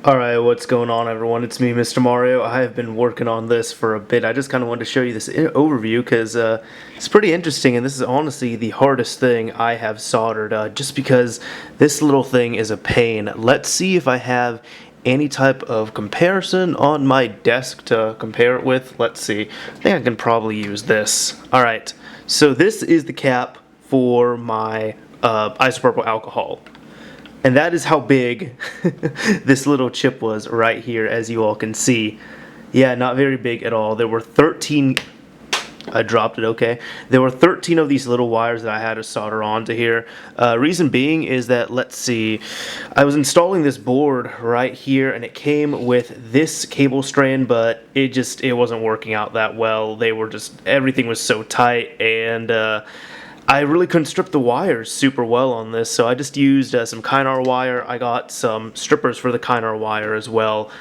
Alright, what's going on everyone? It's me, Mr. Mario. I have been working on this for a bit. I just kind of wanted to show you this overview because it's pretty interesting, and this is honestly the hardest thing I have soldered just because this little thing is a pain. Let's see if I have any type of comparison on my desk to compare it with. Let's see. I think I can probably use this. Alright, so this is the cap for my isopropyl alcohol. And that is how big this little chip was right here, as you all can see. Yeah, not very big at all. There were 13, I dropped it, okay. There were 13 of these little wires that I had to solder onto here. Reason being is that, let's see, I was installing this board right here, and it came with this cable strand, but it wasn't working out that well. Everything was so tight, and I really couldn't strip the wires super well on this, so I just used some Kynar wire. I got some strippers for the Kynar wire as well.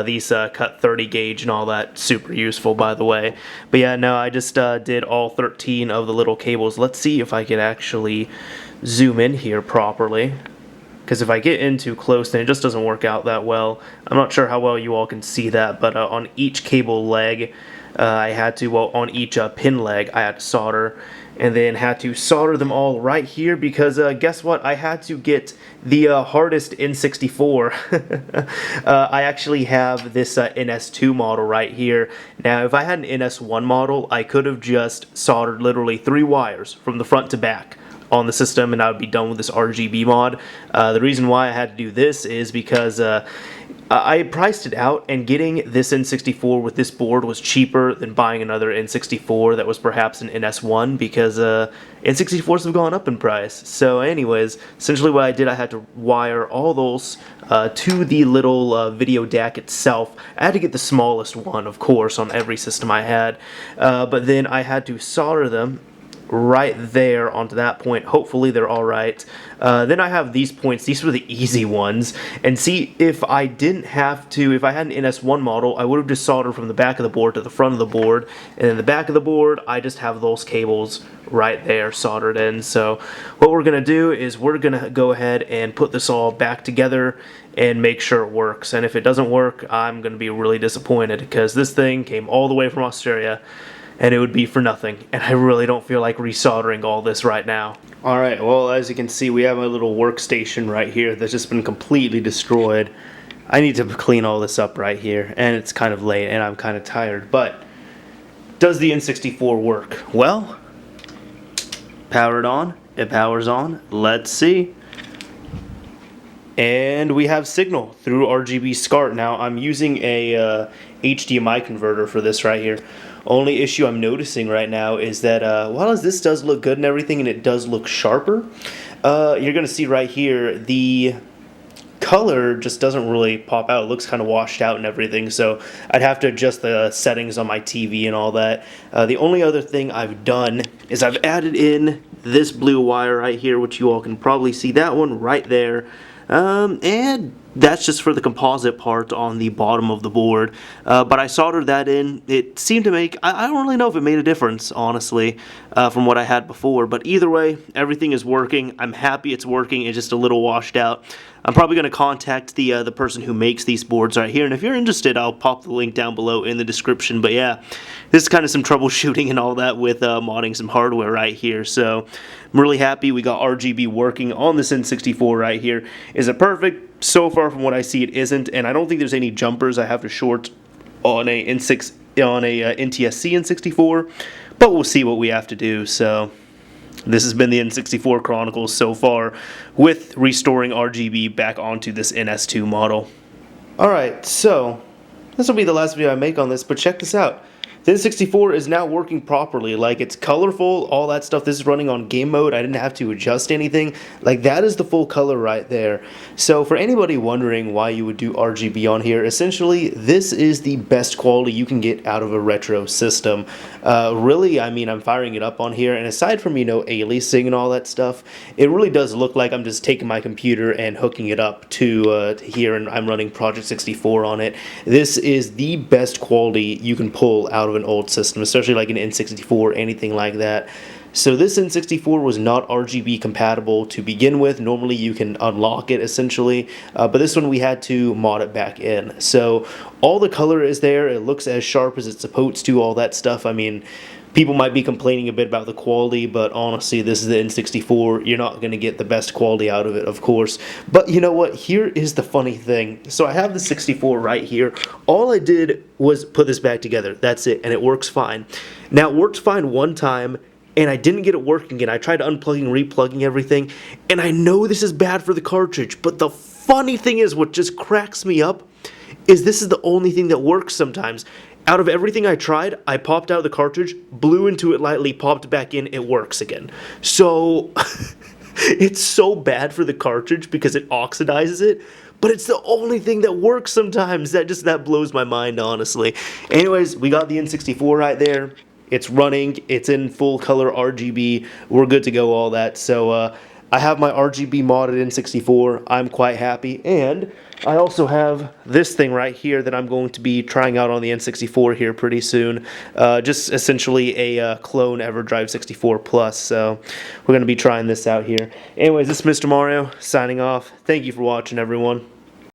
These cut 30 gauge and all that, super useful by the way. But yeah, no, I just did all 13 of the little cables. Let's see if I can actually zoom in here properly, because if I get in too close then it just doesn't work out that well. I'm not sure how well you all can see that, but on each cable leg on each pin leg I had to solder, and then had to solder them all right here because guess what? I had to get the hardest N64. I actually have this NS2 model right here. Now if I had an NS1 model, I could have just soldered literally 3 wires from the front to back on the system and I would be done with this RGB mod. The reason why I had to do this is because I priced it out, and getting this N64 with this board was cheaper than buying another N64 that was perhaps an NS1, because N64s have gone up in price. So anyways, essentially what I did, I had to wire all those to the little video DAC itself. I had to get the smallest one, of course, on every system I had, but then I had to solder them right there onto that point. Hopefully they're alright. Then I have these points. These were the easy ones. And see, if I had an NS1 model, I would have just soldered from the back of the board to the front of the board. And in the back of the board, I just have those cables right there soldered in. So what we're going to do is we're going to go ahead and put this all back together and make sure it works. And if it doesn't work, I'm going to be really disappointed, because this thing came all the way from Australia and it would be for nothing, and I really don't feel like resoldering all this right now. Alright, well, as you can see, we have a little workstation right here that's just been completely destroyed. I need to clean all this up right here, and it's kind of late and I'm kind of tired, but does the N64 work? Well, power it on, it powers on, let's see. And we have signal through RGB SCART. Now I'm using a HDMI converter for this right here. Only issue I'm noticing right now is that while this does look good and everything, and it does look sharper, you're going to see right here the color just doesn't really pop out. It looks kind of washed out and everything, so I'd have to adjust the settings on my TV and all that. The only other thing I've done is I've added in this blue wire right here, which you all can probably see that one right there. And that's just for the composite part on the bottom of the board, but I soldered that in. It seemed to make, I don't really know if it made a difference, honestly, from what I had before, but either way, everything is working. I'm happy it's working. It's just a little washed out. I'm probably going to contact the person who makes these boards right here, and if you're interested, I'll pop the link down below in the description. But yeah, this is kind of some troubleshooting and all that with modding some hardware right here, so I'm really happy we got RGB working on this N64 right here. Is it perfect? So far from what I see, it isn't, and I don't think there's any jumpers I have to short on a NTSC N64, but we'll see what we have to do. So this has been the N64 Chronicles so far, with restoring RGB back onto this NS2 model. Alright, so this will be the last video I make on this, but check this out. The N64 is now working properly. Like, it's colorful, all that stuff. This is running on game mode. I didn't have to adjust anything. Like, that is the full color right there. So for anybody wondering why you would do RGB on here, essentially this is the best quality you can get out of a retro system. Really, I mean, I'm firing it up on here, and aside from, you know, aliasing and all that stuff, it really does look like I'm just taking my computer and hooking it up to here, and I'm running Project 64 on it. This is the best quality you can pull out of an old system, especially like an N64, anything like that. So this N64 was not RGB compatible to begin with. Normally you can unlock it essentially, but this one we had to mod it back in. So all the color is there, it looks as sharp as it's supposed to, all that stuff. I mean, people might be complaining a bit about the quality, but honestly, this is the N64. You're not going to get the best quality out of it, of course. But you know what? Here is the funny thing. So I have the 64 right here. All I did was put this back together. That's it, and it works fine. Now, it worked fine one time, and I didn't get it working, and I tried unplugging, replugging everything, and I know this is bad for the cartridge, but the funny thing is, what just cracks me up is this is the only thing that works sometimes. Out of everything I tried, I popped out the cartridge, blew into it lightly, popped back in, it works again. So, it's so bad for the cartridge because it oxidizes it, but it's the only thing that works sometimes. That blows my mind, honestly. Anyways, we got the N64 right there. It's running, it's in full color RGB, we're good to go, all that. So, I have my RGB modded N64, I'm quite happy, and I also have this thing right here that I'm going to be trying out on the N64 here pretty soon. Just essentially a clone EverDrive 64 Plus, so we're going to be trying this out here. Anyways, this is Mr. Mario, signing off. Thank you for watching, everyone.